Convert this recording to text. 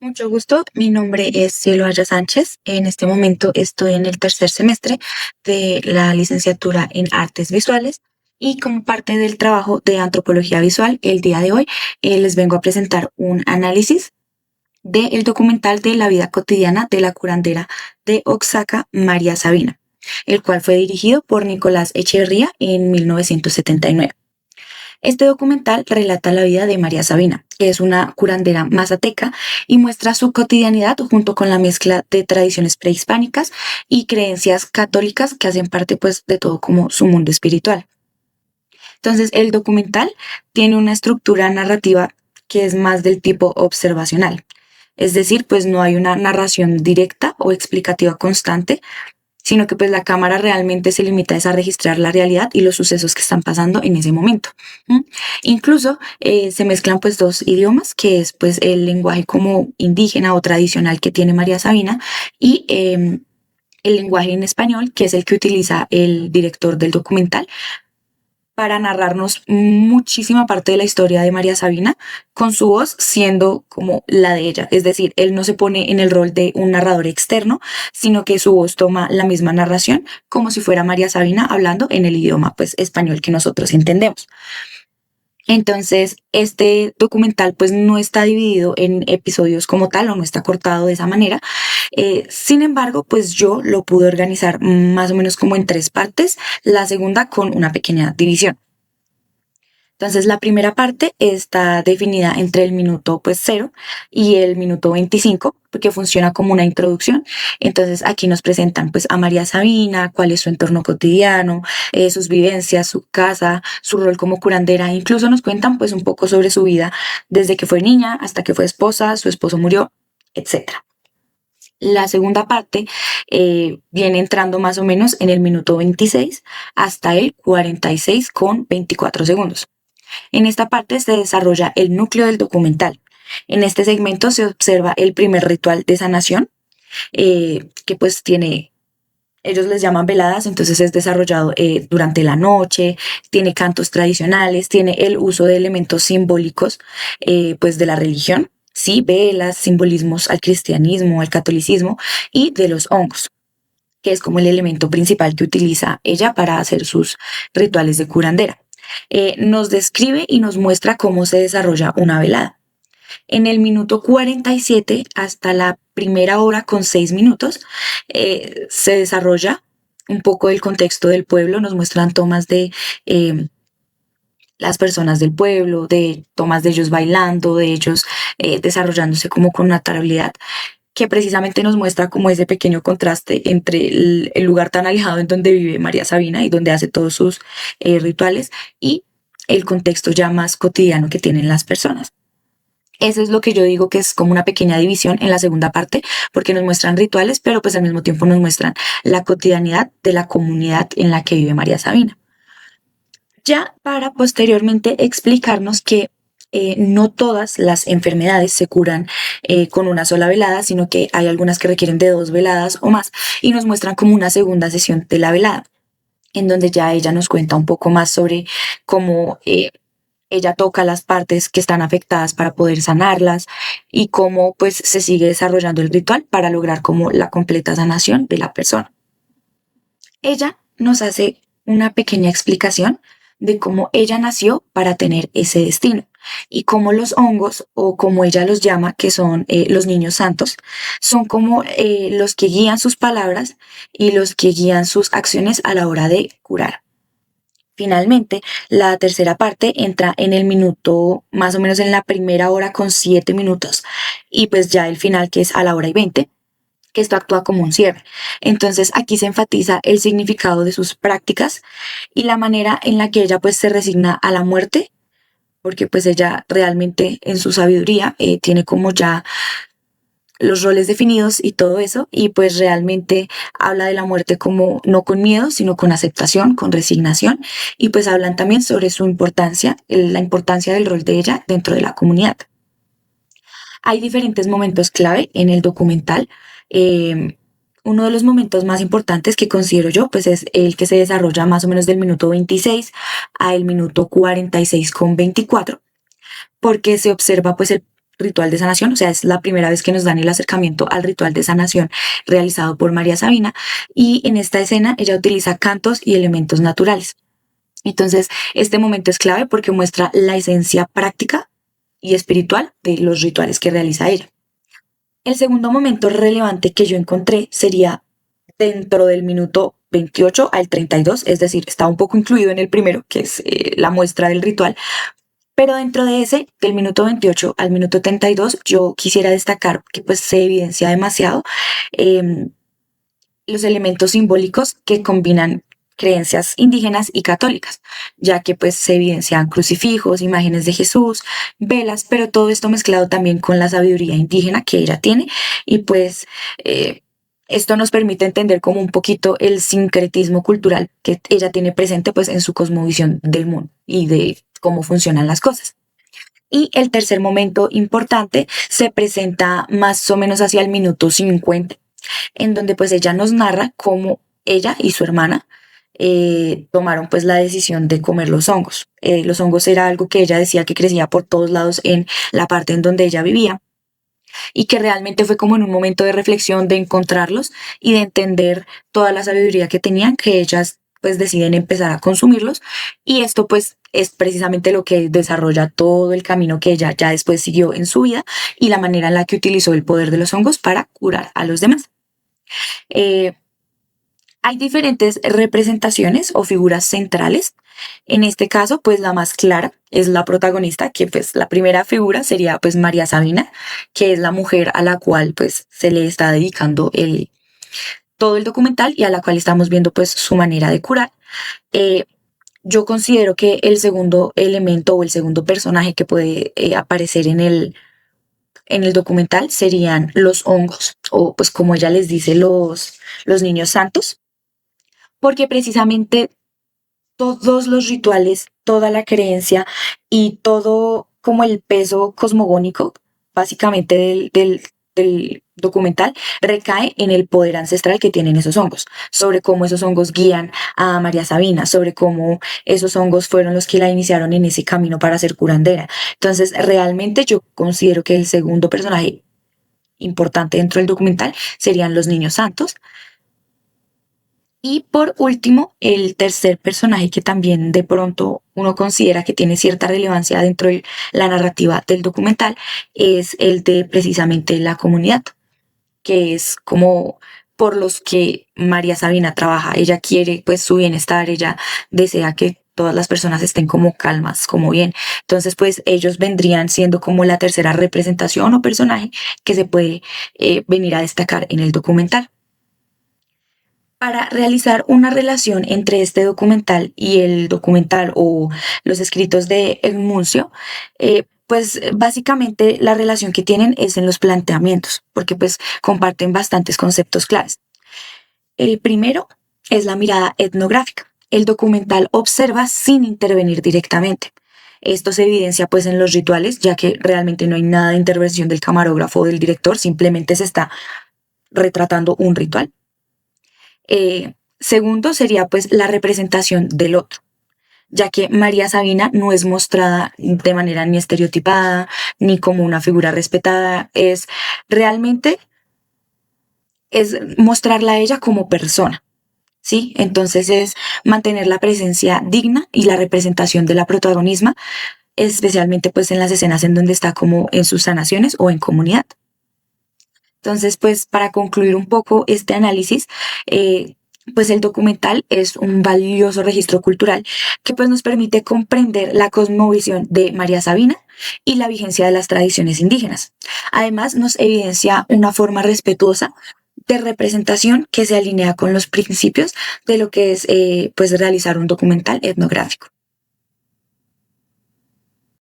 Mucho gusto, mi nombre es Cielo Aya Sánchez. En este momento estoy en el tercer semestre de la licenciatura en Artes Visuales y como parte del trabajo de antropología visual, el día de hoy les vengo a presentar un análisis del documental de la vida cotidiana de la curandera de Oaxaca, María Sabina, el cual fue dirigido por Nicolás Echeverría en 1979. Este documental relata la vida de María Sabina, que es una curandera mazateca y muestra su cotidianidad junto con la mezcla de tradiciones prehispánicas y creencias católicas que hacen parte pues de todo como su mundo espiritual. Entonces, el documental tiene una estructura narrativa que es más del tipo observacional. Es decir, pues no hay una narración directa o explicativa constante, sino que pues la cámara realmente se limita a registrar la realidad y los sucesos que están pasando en ese momento. ¿M? Incluso se mezclan pues dos idiomas, que es pues el lenguaje como indígena o tradicional que tiene María Sabina y el lenguaje en español, que es el que utiliza el director del documental para narrarnos muchísima parte de la historia de María Sabina con su voz siendo como la de ella. Es decir, él no se pone en el rol de un narrador externo, sino que su voz toma la misma narración como si fuera María Sabina hablando en el idioma pues español que nosotros entendemos. Entonces, este documental pues no está dividido en episodios como tal o no está cortado de esa manera. Sin embargo, pues yo lo pude organizar más o menos como en tres partes, la segunda con una pequeña división. Entonces, la primera parte está definida entre el minuto pues 0 y el minuto 25, porque funciona como una introducción. Entonces, aquí nos presentan pues a María Sabina, cuál es su entorno cotidiano, sus vivencias, su casa, su rol como curandera. Incluso nos cuentan pues un poco sobre su vida desde que fue niña hasta que fue esposa, su esposo murió, etcétera. La segunda parte viene entrando más o menos en el minuto 26 hasta el 46 con 24 segundos. En esta parte se desarrolla el núcleo del documental. En este segmento se observa el primer ritual de sanación, que pues tiene, ellos les llaman veladas, entonces es desarrollado durante la noche, tiene cantos tradicionales, tiene el uso de elementos simbólicos pues de la religión, sí, velas, simbolismos al cristianismo, al catolicismo y de los hongos, que es como el elemento principal que utiliza ella para hacer sus rituales de curandera. Nos describe y nos muestra cómo se desarrolla una velada. En el minuto 47 hasta la primera hora con 6 minutos se desarrolla un poco el contexto del pueblo, nos muestran tomas de las personas del pueblo, de tomas de ellos bailando, de ellos desarrollándose como con naturalidad, que precisamente nos muestra como ese pequeño contraste entre el lugar tan alejado en donde vive María Sabina y donde hace todos sus rituales y el contexto ya más cotidiano que tienen las personas. Eso es lo que yo digo que es como una pequeña división en la segunda parte, porque nos muestran rituales, pero pues al mismo tiempo nos muestran la cotidianidad de la comunidad en la que vive María Sabina. Ya para posteriormente explicarnos que no todas las enfermedades se curan con una sola velada, sino que hay algunas que requieren de 2 veladas o más, y nos muestran como una segunda sesión de la velada, en donde ya ella nos cuenta un poco más sobre cómo ella toca las partes que están afectadas para poder sanarlas y cómo pues se sigue desarrollando el ritual para lograr como la completa sanación de la persona. Ella nos hace una pequeña explicación de cómo ella nació para tener ese destino y cómo los hongos, o como ella los llama, que son los niños santos, son como los que guían sus palabras y los que guían sus acciones a la hora de curar. Finalmente, la tercera parte entra en el minuto, más o menos en la primera hora con 7 minutos, y pues ya el final que es a la hora y 20, que esto actúa como un cierre. Entonces aquí se enfatiza el significado de sus prácticas y la manera en la que ella pues se resigna a la muerte, porque pues ella realmente en su sabiduría tiene como ya los roles definidos y todo eso, y pues realmente habla de la muerte como no con miedo, sino con aceptación, con resignación, y pues hablan también sobre su importancia, la importancia del rol de ella dentro de la comunidad. Hay diferentes momentos clave en el documental. Uno de los momentos más importantes que considero yo, pues es el que se desarrolla más o menos del minuto 26 al minuto 46 con 24, porque se observa pues el ritual de sanación, o sea, es la primera vez que nos dan el acercamiento al ritual de sanación realizado por María Sabina, y en esta escena ella utiliza cantos y elementos naturales. Entonces, este momento es clave porque muestra la esencia práctica y espiritual de los rituales que realiza ella. El segundo momento relevante que yo encontré sería dentro del minuto 28 al 32, es decir, está un poco incluido en el primero, que es la muestra del ritual, pero dentro de ese, del minuto 28 al minuto 32, yo quisiera destacar que pues se evidencia demasiado eh, los elementos simbólicos que combinan creencias indígenas y católicas, ya que pues se evidencian crucifijos, imágenes de Jesús, velas, pero todo esto mezclado también con la sabiduría indígena que ella tiene y pues esto nos permite entender como un poquito el sincretismo cultural que ella tiene presente pues en su cosmovisión del mundo y de cómo funcionan las cosas. Y el tercer momento importante se presenta más o menos hacia el minuto 50, en donde pues ella nos narra cómo ella y su hermana tomaron pues la decisión de comer los hongos. Los hongos era algo que ella decía que crecía por todos lados en la parte en donde ella vivía y que realmente fue como en un momento de reflexión de encontrarlos y de entender toda la sabiduría que tenían, que ellas pues deciden empezar a consumirlos y esto pues es precisamente lo que desarrolla todo el camino que ella ya después siguió en su vida y la manera en la que utilizó el poder de los hongos para curar a los demás. Eh, Hay diferentes representaciones o figuras centrales. En este caso, pues la más clara es la protagonista, que pues la primera figura sería pues María Sabina, que es la mujer a la cual pues se le está dedicando todo el documental y a la cual estamos viendo pues su manera de curar. Eh, yo considero que el segundo elemento o el segundo personaje que puede aparecer en el documental serían los hongos, o pues como ella les dice, los niños santos, porque precisamente todos los rituales, toda la creencia y todo como el peso cosmogónico, básicamente del documental, recae en el poder ancestral que tienen esos hongos, sobre cómo esos hongos guían a María Sabina, sobre cómo esos hongos fueron los que la iniciaron en ese camino para ser curandera. Entonces, realmente yo considero que el segundo personaje importante dentro del documental serían los niños santos, y por último, el tercer personaje que también de pronto uno considera que tiene cierta relevancia dentro de la narrativa del documental es el de precisamente la comunidad, que es como por los que María Sabina trabaja. Ella quiere pues su bienestar, ella desea que todas las personas estén como calmas, como bien. Entonces pues ellos vendrían siendo como la tercera representación o personaje que se puede venir a destacar en el documental. Para realizar una relación entre este documental y el documental o los escritos de Edmuncio, pues básicamente la relación que tienen es en los planteamientos, porque pues comparten bastantes conceptos claves. El primero es la mirada etnográfica. El documental observa sin intervenir directamente. Esto se evidencia pues en los rituales, ya que realmente no hay nada de intervención del camarógrafo o del director, simplemente se está retratando un ritual. Segundo sería pues la representación del otro, ya que María Sabina no es mostrada de manera ni estereotipada ni como una figura respetada, es realmente es mostrarla a ella como persona. ¿Sí? Entonces es mantener la presencia digna y la representación de la protagonismo, especialmente pues en las escenas en donde está como en sus sanaciones o en comunidad. Entonces, pues para concluir un poco este análisis, pues el documental es un valioso registro cultural que pues nos permite comprender la cosmovisión de María Sabina y la vigencia de las tradiciones indígenas. Además, nos evidencia una forma respetuosa de representación que se alinea con los principios de lo que es pues realizar un documental etnográfico.